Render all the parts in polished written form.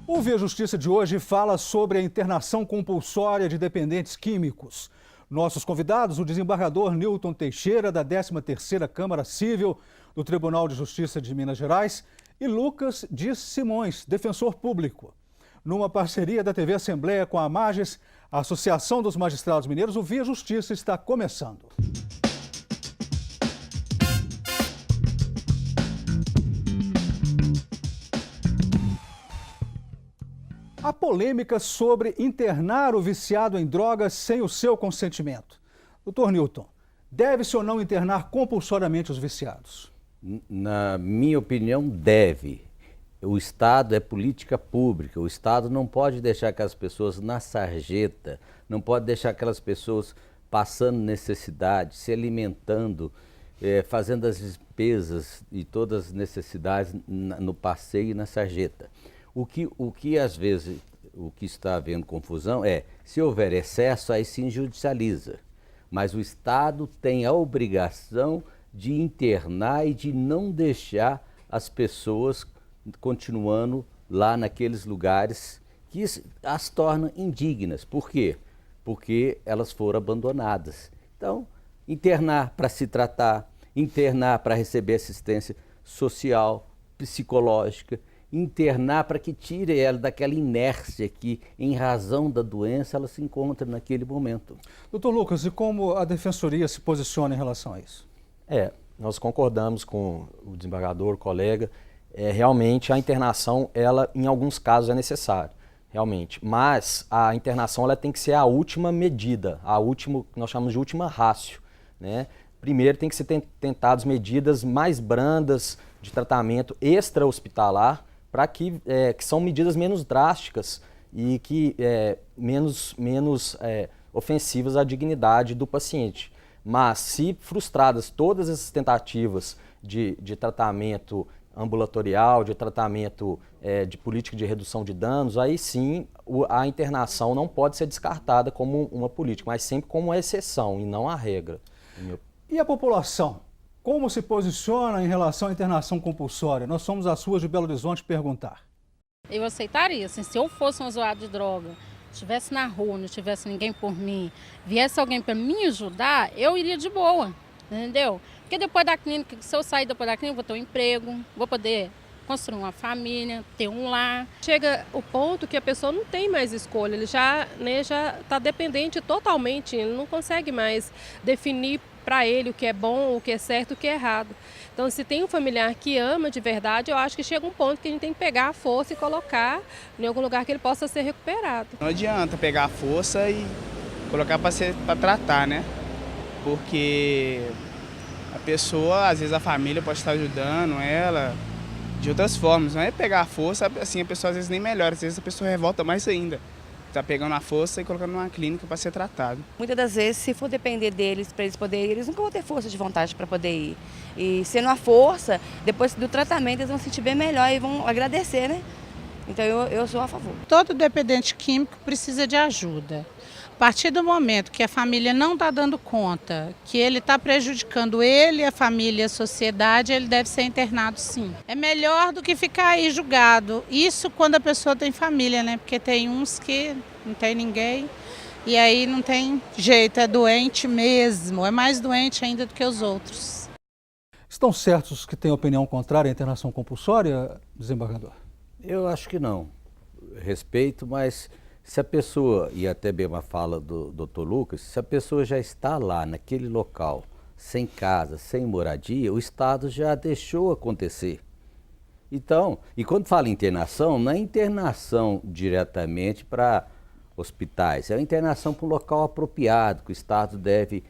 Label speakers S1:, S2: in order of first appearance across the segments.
S1: O Via Justiça de hoje fala sobre a internação compulsória de dependentes químicos. Nossos convidados, o desembargador Newton Teixeira, da 13ª Câmara Civil do Tribunal de Justiça de Minas Gerais, e Lucas Dias Simões, defensor público. Numa parceria da TV Assembleia com a Amages, a Associação dos Magistrados Mineiros, o Via Justiça está começando. A polêmica sobre internar o viciado em drogas sem o seu consentimento. Doutor Newton, deve-se ou não internar compulsoriamente os viciados?
S2: Na minha opinião, deve. O Estado é política pública, o Estado não pode deixar aquelas pessoas na sarjeta, não pode deixar aquelas pessoas passando necessidade, se alimentando, fazendo as despesas e todas as necessidades no passeio e na sarjeta. O que às vezes, o que está havendo confusão é, se houver excesso, aí sim judicializa. Mas o Estado tem a obrigação de internar e de não deixar as pessoas continuando lá naqueles lugares que as tornam indignas. Por quê? Porque elas foram abandonadas. Então, internar para se tratar, internar para receber assistência social, psicológica, internar para que tire ela daquela inércia que, em razão da doença, ela se encontra naquele momento.
S1: Doutor Lucas, e como a Defensoria se posiciona em relação a isso?
S3: Nós concordamos com o desembargador, o colega, realmente a internação, ela em alguns casos é necessária, realmente, mas a internação ela tem que ser a última medida, que nós chamamos de última rácio, né? Primeiro tem que ser tentadas medidas mais brandas de tratamento extra-hospitalar, para que são medidas menos drásticas e que menos ofensivas à dignidade do paciente. Mas se frustradas todas essas tentativas de tratamento ambulatorial, de tratamento de política de redução de danos, aí sim a internação não pode ser descartada como uma política, mas sempre como uma exceção e não a regra.
S1: E a população? Como se posiciona em relação à internação compulsória? Nós somos as ruas de Belo Horizonte perguntar.
S4: Eu aceitaria, assim, se eu fosse um usuário de droga, estivesse na rua, não tivesse ninguém por mim, viesse alguém para me ajudar, eu iria de boa, entendeu? Porque depois da clínica, se eu sair depois da clínica, vou ter um emprego, vou poder construir uma família, ter um lar.
S5: Chega o ponto que a pessoa não tem mais escolha, ele já está dependente totalmente, ele não consegue mais definir para ele o que é bom, o que é certo, o que é errado. Então, se tem um familiar que ama de verdade, eu acho que chega um ponto que a gente tem que pegar a força e colocar em algum lugar que ele possa ser recuperado.
S6: Não adianta pegar a força e colocar para tratar, né? Porque a pessoa, às vezes a família pode estar ajudando ela de outras formas. Não é pegar a força, assim a pessoa às vezes nem melhora, às vezes a pessoa revolta mais ainda. Tá pegando a força e colocando numa clínica para ser tratado.
S7: Muitas das vezes, se for depender deles, para eles poderem ir, eles nunca vão ter força de vontade para poder ir. E sendo a força, depois do tratamento, eles vão se sentir bem melhor e vão agradecer, né? Então eu sou a favor.
S8: Todo dependente químico precisa de ajuda. A partir do momento que a família não está dando conta, que ele está prejudicando ele, a família, a sociedade, ele deve ser internado sim. É melhor do que ficar aí julgado. Isso quando a pessoa tem família, né? Porque tem uns que não tem ninguém e aí não tem jeito, é doente mesmo, é mais doente ainda do que os outros.
S1: Estão certos os que têm opinião contrária à internação compulsória, desembargador?
S2: Eu acho que não. Respeito, mas se a pessoa, e até bem uma fala do Dr. Lucas, se a pessoa já está lá naquele local, sem casa, sem moradia, o Estado já deixou acontecer. Então, e quando fala em internação, não é internação diretamente para hospitais, é a internação para um local apropriado, que o Estado deve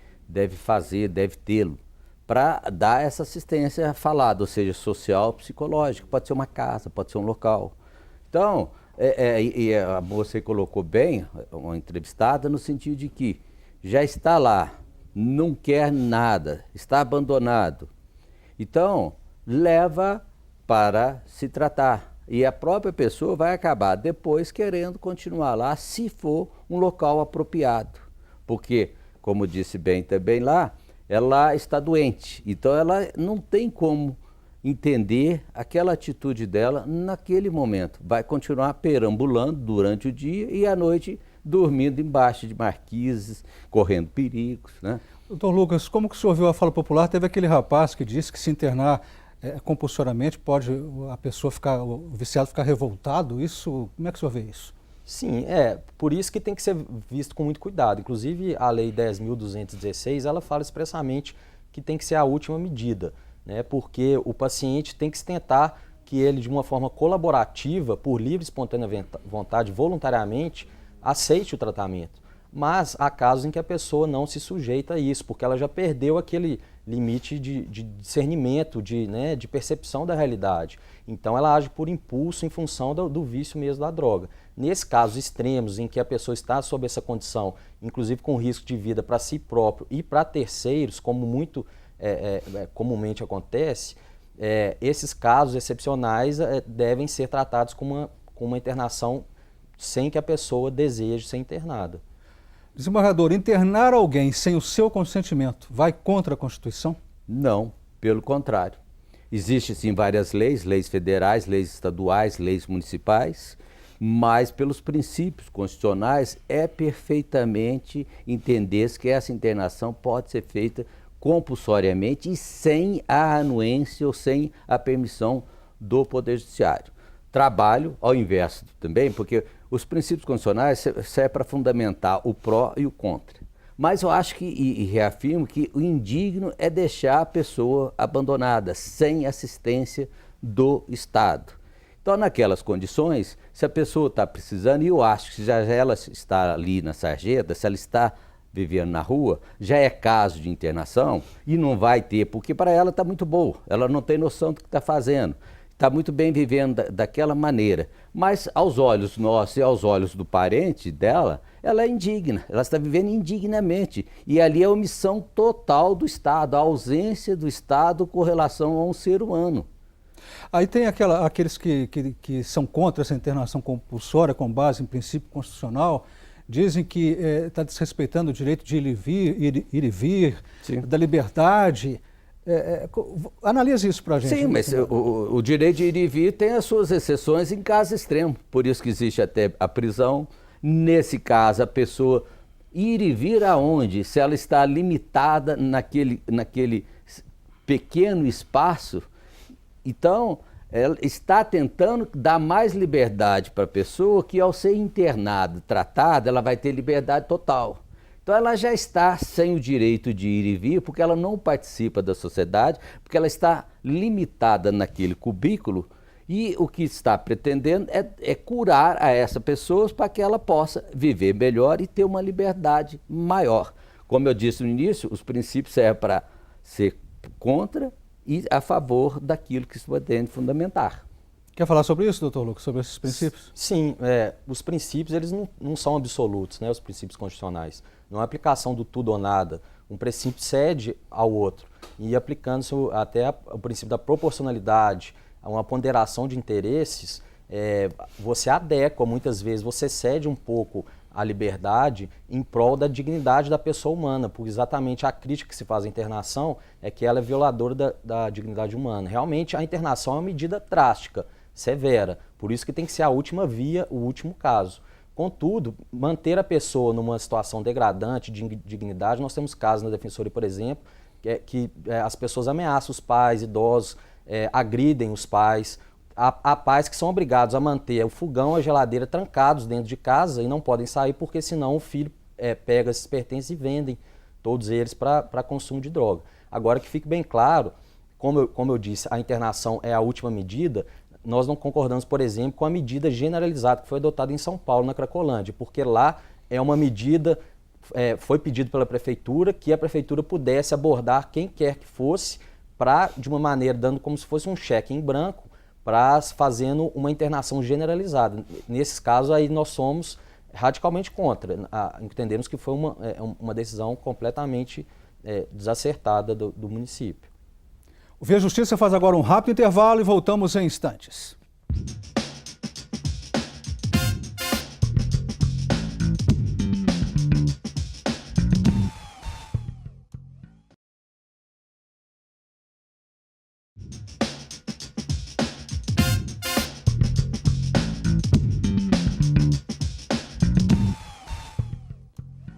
S2: fazer, deve tê-lo, para dar essa assistência falada, ou seja, social, psicológica. Pode ser uma casa, pode ser um local. Então, e a moça colocou bem, uma entrevistada, no sentido de que já está lá, não quer nada, está abandonado. Então, leva para se tratar. E a própria pessoa vai acabar depois querendo continuar lá, se for um local apropriado. Porque, como disse bem também lá, ela está doente. Então, ela não tem como entender aquela atitude dela naquele momento. Vai continuar perambulando durante o dia e à noite dormindo embaixo de marquises, correndo perigos, né?
S1: Doutor Lucas, como que o senhor viu a fala popular? Teve aquele rapaz que disse que se internar compulsoriamente pode a pessoa ficar, o viciado ficar revoltado. Isso, como é que o senhor vê isso?
S3: Sim, por isso que tem que ser visto com muito cuidado. Inclusive, a Lei 10.216, ela fala expressamente que tem que ser a última medida, né? Porque o paciente tem que se tentar que ele, de uma forma colaborativa, por livre e espontânea vontade, voluntariamente, aceite o tratamento. Mas há casos em que a pessoa não se sujeita a isso, porque ela já perdeu aquele limite de discernimento, de percepção da realidade. Então ela age por impulso em função do vício mesmo da droga. Nesses casos extremos em que a pessoa está sob essa condição, inclusive com risco de vida para si próprio e para terceiros, como muito comumente acontece, esses casos excepcionais devem ser tratados com uma internação sem que a pessoa deseje ser internada.
S1: Desembargador, internar alguém sem o seu consentimento vai contra a Constituição?
S2: Não, pelo contrário. Existem sim várias leis federais, leis estaduais, leis municipais, mas pelos princípios constitucionais é perfeitamente entender que essa internação pode ser feita compulsoriamente e sem a anuência ou sem a permissão do Poder Judiciário. Trabalho ao inverso também, porque os princípios constitucionais servem para fundamentar o pró e o contra. Mas eu acho que, e reafirmo, que o indigno é deixar a pessoa abandonada, sem assistência do Estado. Então, naquelas condições, se a pessoa está precisando, e eu acho que já ela está ali na sarjeta, se ela está vivendo na rua, já é caso de internação e não vai ter, porque para ela está muito boa, ela não tem noção do que está fazendo. Está muito bem vivendo daquela maneira, mas aos olhos nossos e aos olhos do parente dela, ela é indigna, ela está vivendo indignamente. E ali é a omissão total do Estado, a ausência do Estado com relação a um ser humano.
S1: Aí tem aqueles que são contra essa internação compulsória com base em princípio constitucional, dizem que está desrespeitando o direito de ir e vir, da liberdade. Analise isso para a gente.
S2: Sim, mas o direito de ir e vir tem as suas exceções em caso extremo, por isso que existe até a prisão. Nesse caso, a pessoa ir e vir aonde? Se ela está limitada naquele pequeno espaço, então ela está tentando dar mais liberdade para a pessoa, que ao ser internada, tratada, ela vai ter liberdade total. Então ela já está sem o direito de ir e vir, porque ela não participa da sociedade, porque ela está limitada naquele cubículo, e o que está pretendendo é curar a essa pessoa para que ela possa viver melhor e ter uma liberdade maior. Como eu disse no início, os princípios servem para ser contra e a favor daquilo que se pretende fundamentar.
S1: Quer falar sobre isso, doutor Lucas, sobre esses princípios?
S3: Sim, os princípios eles não são absolutos, né, os princípios constitucionais. Não é aplicação do tudo ou nada. Um princípio cede ao outro. E aplicando-se até o princípio da proporcionalidade, a uma ponderação de interesses, você adequa, muitas vezes, você cede um pouco a liberdade em prol da dignidade da pessoa humana, porque exatamente a crítica que se faz à internação é que ela é violadora da dignidade humana. Realmente, a internação é uma medida drástica, severa, por isso que tem que ser a última via, o último caso. Contudo, manter a pessoa numa situação degradante de dignidade, nós temos casos na Defensoria, por exemplo, que as pessoas ameaçam os pais, idosos, agridem os pais. Há pais que são obrigados a manter o fogão, a geladeira trancados dentro de casa e não podem sair porque senão o filho pega esses pertences e vendem todos eles para consumo de droga. Agora que fique bem claro, como eu disse, a internação é a última medida. Nós não concordamos, por exemplo, com a medida generalizada que foi adotada em São Paulo, na Cracolândia, porque lá é uma medida, foi pedido pela prefeitura que a prefeitura pudesse abordar quem quer que fosse, de uma maneira, dando como se fosse um cheque em branco, fazendo uma internação generalizada. Nesses casos, aí nós somos radicalmente contra. Entendemos que foi uma decisão completamente desacertada do município.
S1: O Via Justiça faz agora um rápido intervalo e voltamos em instantes.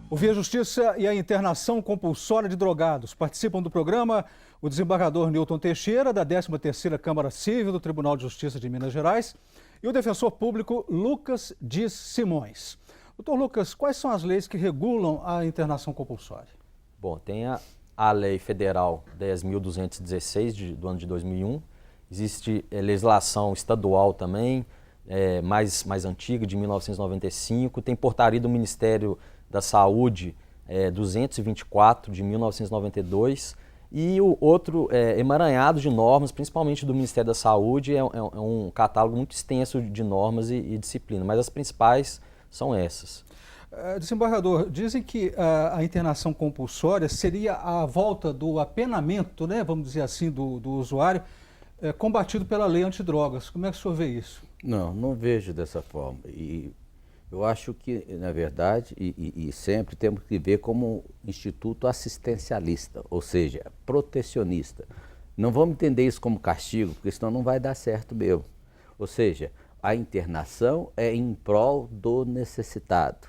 S1: O Via Justiça e a internação compulsória de drogados. Participam do programa o desembargador Nilton Teixeira, da 13ª Câmara Civil do Tribunal de Justiça de Minas Gerais, e o defensor público Lucas Dias Simões. Doutor Lucas, quais são as leis que regulam a internação compulsória?
S3: Bom, tem a Lei Federal 10.216 do ano de 2001, existe legislação estadual também, mais antiga, de 1995, tem portaria do Ministério da Saúde 224 de 1992 e o outro emaranhado de normas, principalmente do Ministério da Saúde, é um catálogo muito extenso de normas e disciplina, mas as principais são essas.
S1: Desembargador, dizem que a internação compulsória seria a volta do apenamento, né, vamos dizer assim, do usuário, combatido pela lei antidrogas. Como é que o senhor vê isso?
S2: Não vejo dessa forma. E eu acho que, na verdade, e sempre temos que ver como instituto assistencialista, ou seja, protecionista. Não vamos entender isso como castigo, porque senão não vai dar certo mesmo. Ou seja, a internação é em prol do necessitado.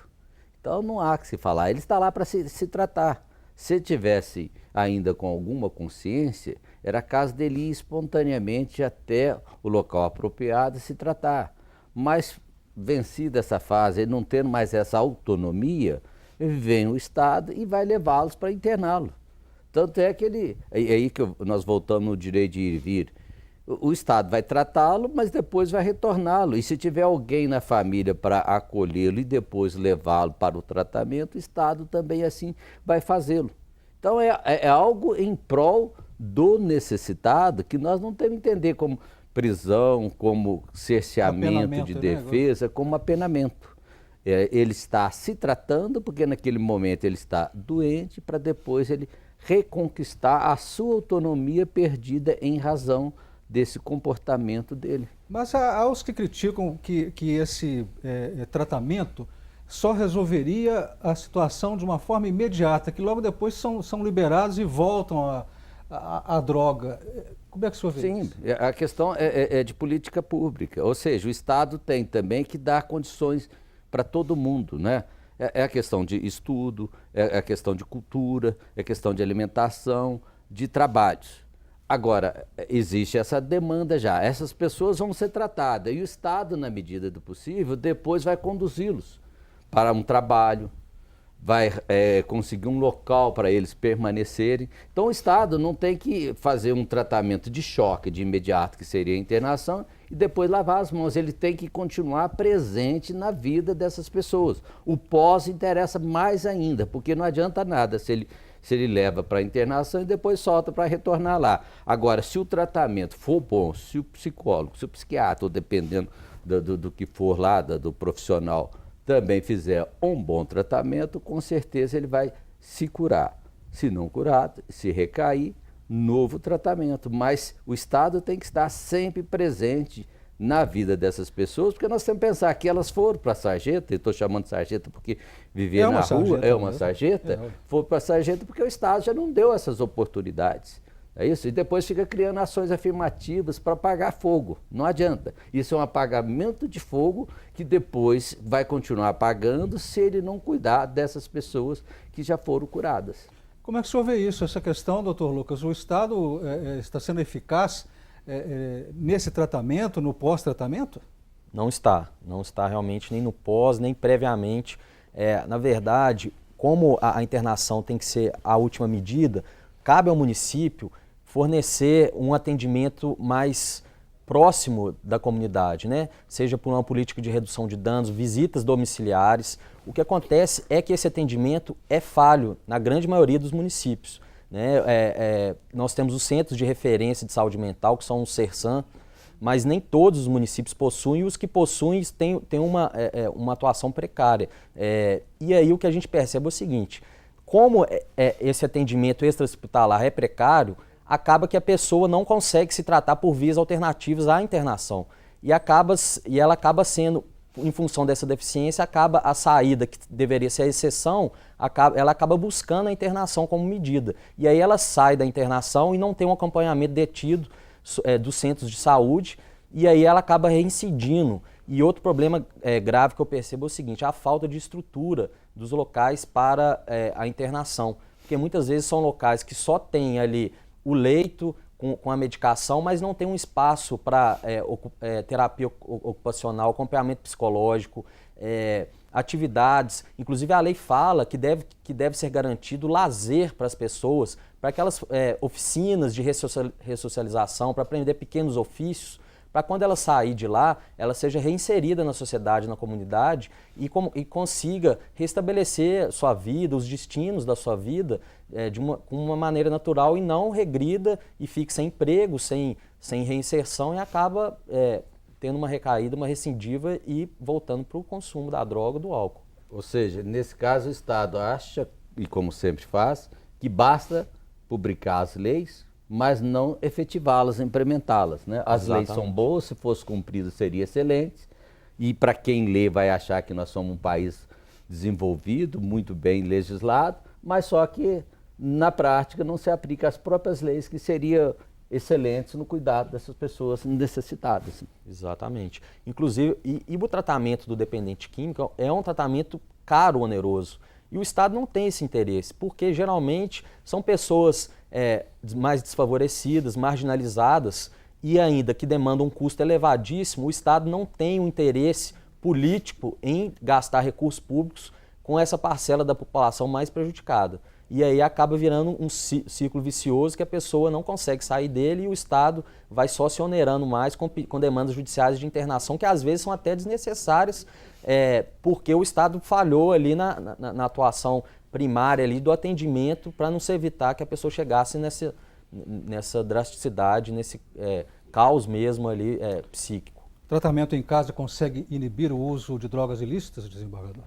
S2: Então não há que se falar, ele está lá para se tratar. Se tivesse ainda com alguma consciência, era caso dele ir espontaneamente até o local apropriado e se tratar. Mas vencida essa fase, ele não tendo mais essa autonomia, vem o Estado e vai levá-los para interná-lo. Tanto é que é aí que nós voltamos no direito de ir e vir. O Estado vai tratá-lo, mas depois vai retorná-lo. E se tiver alguém na família para acolhê-lo e depois levá-lo para o tratamento, o Estado também assim vai fazê-lo. Então é algo em prol do necessitado que nós não temos que entender como prisão, como cerceamento de defesa, né? Como apenamento. Ele está se tratando porque naquele momento ele está doente para depois ele reconquistar a sua autonomia perdida em razão desse comportamento dele.
S1: Mas há os que criticam que esse tratamento só resolveria a situação de uma forma imediata, que logo depois são liberados e voltam à droga. Como é que o senhor vê isso?
S2: Sim, a questão é de política pública, ou seja, o Estado tem também que dar condições para todo mundo, né? É a questão de estudo, é a questão de cultura, é a questão de alimentação, de trabalhos. Agora, existe essa demanda já, essas pessoas vão ser tratadas e o Estado, na medida do possível, depois vai conduzi-los para um trabalho, vai conseguir um local para eles permanecerem. Então o Estado não tem que fazer um tratamento de choque de imediato, que seria a internação, e depois lavar as mãos. Ele tem que continuar presente na vida dessas pessoas. O pós interessa mais ainda, porque não adianta nada se ele leva para a internação e depois solta para retornar lá. Agora, se o tratamento for bom, se o psicólogo, se o psiquiatra, ou dependendo do que for lá, do profissional, também fizer um bom tratamento, com certeza ele vai se curar. Se não curado, se recair, novo tratamento. Mas o Estado tem que estar sempre presente na vida dessas pessoas, porque nós temos que pensar que elas foram para a sarjeta, e estou chamando de sarjeta porque viver na rua é uma sarjeta, foram para a sarjeta porque o Estado já não deu essas oportunidades. É isso? E depois fica criando ações afirmativas para apagar fogo. Não adianta. Isso é um apagamento de fogo que depois vai continuar apagando se ele não cuidar dessas pessoas que já foram curadas.
S1: Como é que o senhor vê isso, essa questão, doutor Lucas? O Estado está sendo eficaz nesse tratamento, no pós-tratamento?
S3: Não está realmente nem no pós, nem previamente. Na verdade, como a internação tem que ser a última medida, cabe ao município fornecer um atendimento mais próximo da comunidade, né? Seja por uma política de redução de danos, visitas domiciliares. O que acontece é que esse atendimento é falho na grande maioria dos municípios, né? Nós temos os centros de referência de saúde mental, que são os CERSAM, mas nem todos os municípios possuem, e os que possuem têm uma atuação precária. E aí o que a gente percebe é o seguinte: como esse atendimento extra-hospitalar é precário, acaba que a pessoa não consegue se tratar por vias alternativas à internação. E ela acaba sendo, em função dessa deficiência, acaba a saída, que deveria ser a exceção, ela acaba buscando a internação como medida. E aí ela sai da internação e não tem um acompanhamento detido dos centros de saúde, e aí ela acaba reincidindo. E outro problema grave que eu percebo é o seguinte: a falta de estrutura dos locais para a internação. Porque muitas vezes são locais que só tem ali o leito com a medicação, mas não tem um espaço para terapia ocupacional, acompanhamento psicológico, atividades. Inclusive a lei fala que deve ser garantido lazer para as pessoas, para aquelas oficinas de ressocialização, para aprender pequenos ofícios, para quando ela sair de lá, ela seja reinserida na sociedade, na comunidade e consiga restabelecer sua vida, os destinos da sua vida com uma maneira natural e não regrida e fique sem emprego, sem reinserção e acaba tendo uma recaída, uma recidiva e voltando para o consumo da droga, do álcool.
S2: Ou seja, nesse caso o Estado acha, e como sempre faz, que basta publicar as leis, mas não efetivá-las, implementá-las, né? As
S3: Exatamente.
S2: leis são boas, se fosse cumpridas seria excelente, e para quem lê vai achar que nós somos um país desenvolvido, muito bem legislado, mas só que na prática não se aplica as próprias leis que seriam excelentes no cuidado dessas pessoas necessitadas.
S3: Exatamente. Inclusive, e o tratamento do dependente químico é um tratamento caro, oneroso. E o Estado não tem esse interesse, porque geralmente são pessoas mais desfavorecidas, marginalizadas e ainda que demandam um custo elevadíssimo. O Estado não tem um interesse político em gastar recursos públicos com essa parcela da população mais prejudicada. E aí acaba virando um ciclo vicioso que a pessoa não consegue sair dele e o Estado vai só se onerando mais com demandas judiciais de internação que às vezes são até desnecessárias, porque o Estado falhou ali na atuação primária ali do atendimento para não se evitar que a pessoa chegasse nessa drasticidade, nesse caos mesmo ali psíquico.
S1: Tratamento em casa consegue inibir o uso de drogas ilícitas, desembargador?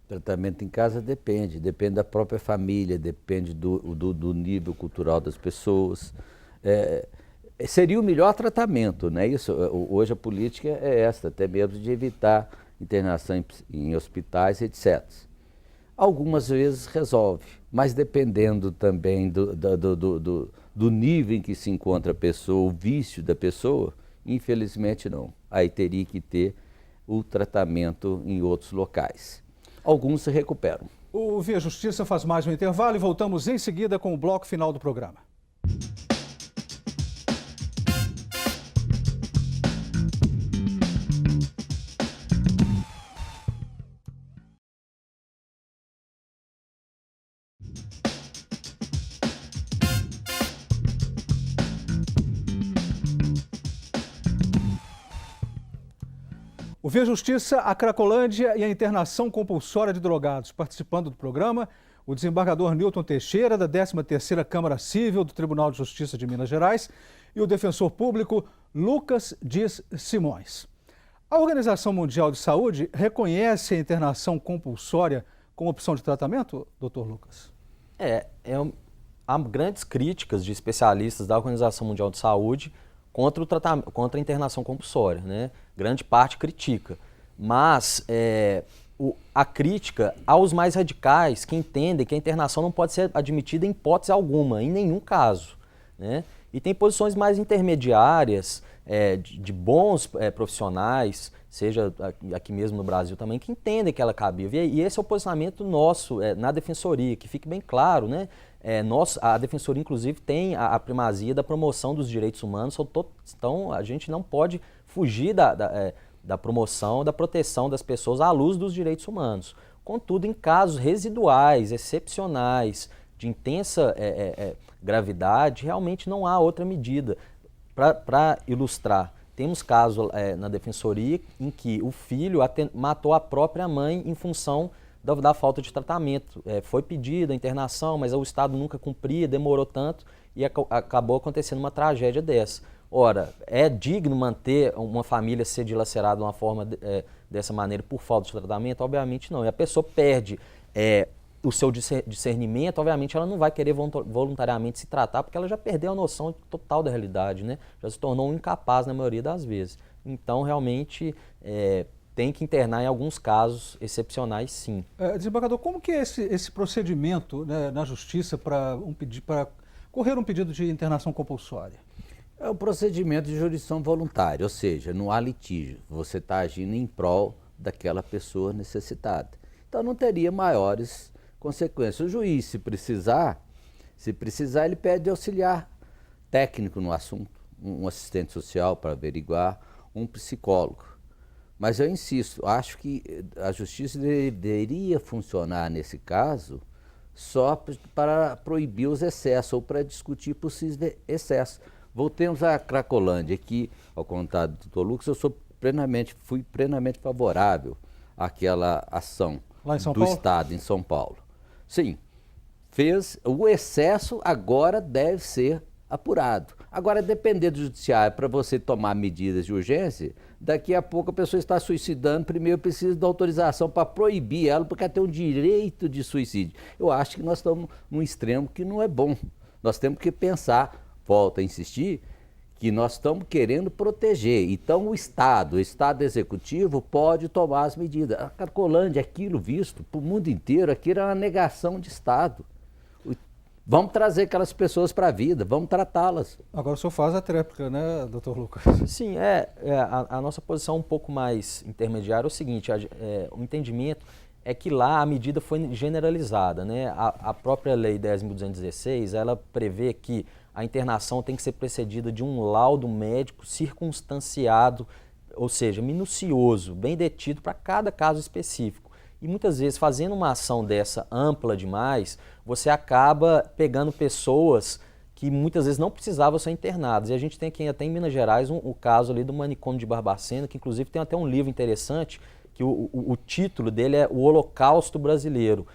S2: Tratamento em casa depende da própria família, depende do nível cultural das pessoas. Seria o melhor tratamento, né? Isso, hoje a política é esta, até mesmo de evitar internação em hospitais, etc. Algumas vezes resolve, mas dependendo também do nível em que se encontra a pessoa, o vício da pessoa, infelizmente não. Aí teria que ter o tratamento em outros locais. Alguns se recuperam.
S1: O Via Justiça faz mais um intervalo e voltamos em seguida com o bloco final do programa. O Via Justiça, a Cracolândia e a internação compulsória de drogados. Participando do programa, o desembargador Nilton Teixeira, da 13ª Câmara Cível do Tribunal de Justiça de Minas Gerais, e o defensor público Lucas Dias Simões. A Organização Mundial de Saúde reconhece a internação compulsória como opção de tratamento, doutor Lucas?
S3: Há grandes críticas de especialistas da Organização Mundial de Saúde contra a internação compulsória, né? Grande parte critica, mas a crítica aos mais radicais que entendem que a internação não pode ser admitida em hipótese alguma, em nenhum caso, né? E tem posições mais intermediárias de bons profissionais, seja aqui mesmo no Brasil também, que entendem que ela é cabível. E esse é o posicionamento nosso na Defensoria, que fique bem claro, né? A Defensoria, inclusive, tem a primazia da promoção dos direitos humanos, então a gente não pode fugir da promoção, da proteção das pessoas à luz dos direitos humanos. Contudo, em casos residuais, excepcionais, de intensa gravidade, realmente não há outra medida. Para ilustrar, temos casos na Defensoria em que o filho matou a própria mãe em função da falta de tratamento. Foi pedida a internação, mas o Estado nunca cumpria, demorou tanto e acabou acontecendo uma tragédia dessa. Ora, é digno manter uma família ser dilacerada de uma forma dessa maneira por falta de tratamento? Obviamente não. E a pessoa perde o seu discernimento, obviamente ela não vai querer voluntariamente se tratar porque ela já perdeu a noção total da realidade, né? Já se tornou incapaz na maioria das vezes. Então, realmente, tem que internar em alguns casos excepcionais, sim.
S1: Desembargador, como que é esse procedimento, né, na Justiça para correr um pedido de internação compulsória?
S2: É um procedimento de jurisdição voluntária, ou seja, não há litígio. Você está agindo em prol daquela pessoa necessitada. então não teria maiores consequências. O juiz, se precisar, ele pede auxiliar técnico no assunto, um assistente social para averiguar, um psicólogo. Mas eu insisto, acho que a justiça deveria funcionar nesse caso só para proibir os excessos ou para discutir possíveis excessos. Voltemos à Cracolândia, que, ao contrário do Dr. Lucas, fui plenamente favorável àquela ação do Estado em São Paulo. Sim, o excesso agora deve ser apurado. Agora, depender do judiciário para você tomar medidas de urgência, daqui a pouco a pessoa está suicidando, primeiro precisa da autorização para proibir ela, porque ela tem um direito de suicídio. Eu acho que nós estamos num extremo que não é bom. Nós temos que pensar, volto a insistir, que nós estamos querendo proteger. Então o Estado executivo pode tomar as medidas. A Cracolândia, aquilo visto para o mundo inteiro, aquilo é uma negação de Estado. Vamos trazer aquelas pessoas para a vida, vamos tratá-las.
S1: Agora o senhor faz a tréplica, né, doutor Lucas?
S3: Sim, a nossa posição um pouco mais intermediária é o seguinte, o entendimento é que lá a medida foi generalizada, né? A própria lei 10.216, ela prevê que a internação tem que ser precedida de um laudo médico circunstanciado, ou seja, minucioso, bem detido para cada caso específico. E muitas vezes, fazendo uma ação dessa ampla demais, você acaba pegando pessoas que muitas vezes não precisavam ser internadas. E a gente tem aqui até em Minas Gerais o caso ali do manicômio de Barbacena, que inclusive tem até um livro interessante, que o título dele é O Holocausto Brasileiro.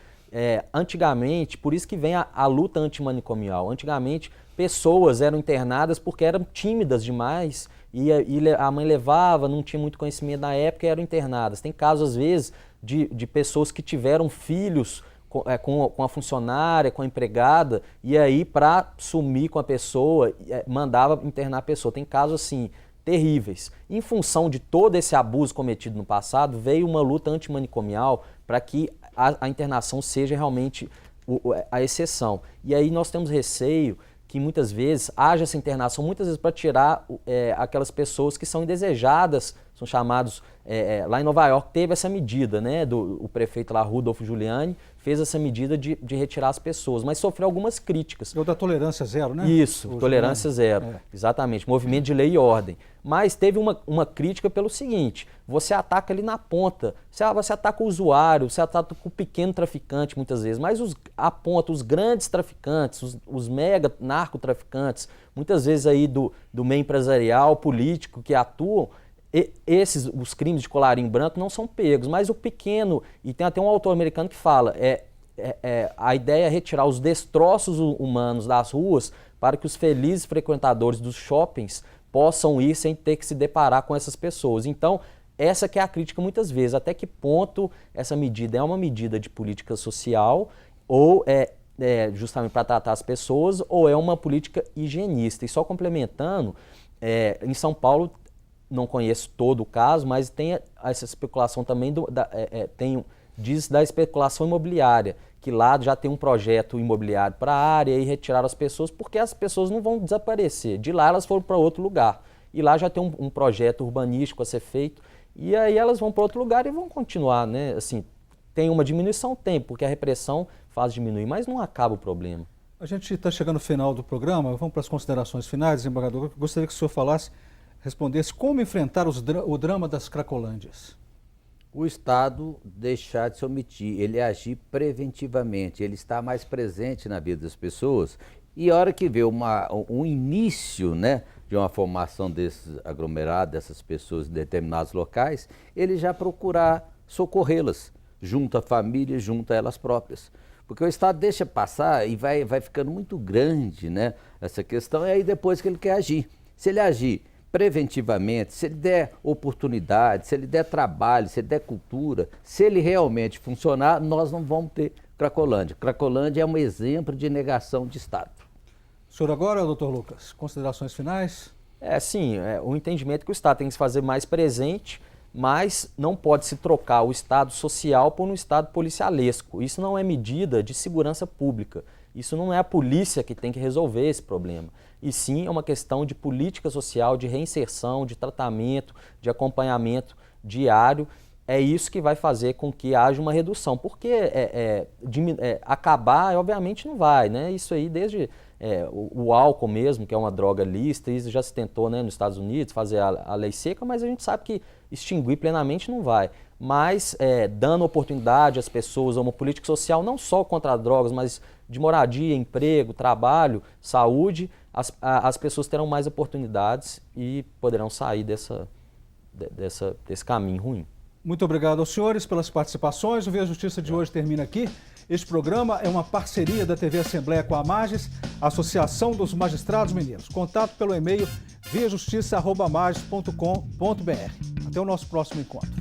S3: Antigamente, por isso que vem a luta antimanicomial, antigamente pessoas eram internadas porque eram tímidas demais e a mãe levava, não tinha muito conhecimento na época e eram internadas. Tem casos, às vezes, de pessoas que tiveram filhos com a funcionária, com a empregada, e aí para sumir com a pessoa, mandava internar a pessoa. Tem casos assim, terríveis. Em função de todo esse abuso cometido no passado, veio uma luta antimanicomial para que a internação seja realmente a exceção. E aí nós temos receio que muitas vezes haja essa internação, muitas vezes para tirar aquelas pessoas que são indesejadas, são chamados, lá em Nova York teve essa medida, né, o prefeito lá, Rudolph Giuliani, fez essa medida de retirar as pessoas, mas sofreu algumas críticas.
S1: É o da tolerância zero, né?
S3: Isso, tolerância zero, exatamente, movimento de lei e ordem. Mas teve uma crítica pelo seguinte, você ataca ali na ponta, você ataca o usuário, você ataca o pequeno traficante muitas vezes, mas aponta os grandes traficantes, os mega narcotraficantes, muitas vezes aí do meio empresarial, político que atuam, os crimes de colarinho branco não são pegos, mas o pequeno, e tem até um autor americano que fala, a ideia é retirar os destroços humanos das ruas para que os felizes frequentadores dos shoppings possam ir sem ter que se deparar com essas pessoas. Então, essa que é a crítica muitas vezes, até que ponto essa medida é uma medida de política social ou justamente para tratar as pessoas ou é uma política higienista. E só complementando, em São Paulo, não conheço todo o caso, mas tem essa especulação também, diz da especulação imobiliária, que lá já tem um projeto imobiliário para a área e retirar as pessoas, porque as pessoas não vão desaparecer. De lá elas foram para outro lugar. E lá já tem um projeto urbanístico a ser feito, e aí elas vão para outro lugar e vão continuar, né? Assim, tem uma diminuição? Tem, porque a repressão faz diminuir, mas não acaba o problema.
S1: A gente está chegando no final do programa, vamos para as considerações finais, desembargador. Eu gostaria que o senhor respondesse como enfrentar o drama das Cracolândias.
S2: O Estado deixar de se omitir, ele agir preventivamente, ele está mais presente na vida das pessoas e a hora que vê um início, né, de uma formação desses aglomerados, dessas pessoas em determinados locais, ele já procurar socorrê-las, junto à família, junto a elas próprias. Porque o Estado deixa passar e vai ficando muito grande, né, essa questão, e aí depois que ele quer agir. Se ele agir preventivamente, se ele der oportunidade, se ele der trabalho, se ele der cultura, se ele realmente funcionar, nós não vamos ter Cracolândia. Cracolândia é um exemplo de negação de Estado.
S1: O senhor agora, doutor Lucas, considerações finais?
S3: Sim, o entendimento que o Estado tem que se fazer mais presente, mas não pode se trocar o Estado social por um Estado policialesco. Isso não é medida de segurança pública. Isso não é a polícia que tem que resolver esse problema. E sim é uma questão de política social, de reinserção, de tratamento, de acompanhamento diário. é isso que vai fazer com que haja uma redução, porque acabar, obviamente, não vai, né? Isso aí desde o álcool mesmo, que é uma droga lícita, isso já se tentou, né, nos Estados Unidos fazer a lei seca, mas a gente sabe que extinguir plenamente não vai. Mas dando oportunidade às pessoas, a uma política social não só contra drogas, mas de moradia, emprego, trabalho, saúde, as pessoas terão mais oportunidades e poderão sair desse caminho ruim.
S1: Muito obrigado aos senhores pelas participações. O Via Justiça de hoje termina aqui. Este programa é uma parceria da TV Assembleia com a Mages, Associação dos Magistrados Mineiros. Contato pelo e-mail viajustiça@mages.com.br. Até o nosso próximo encontro.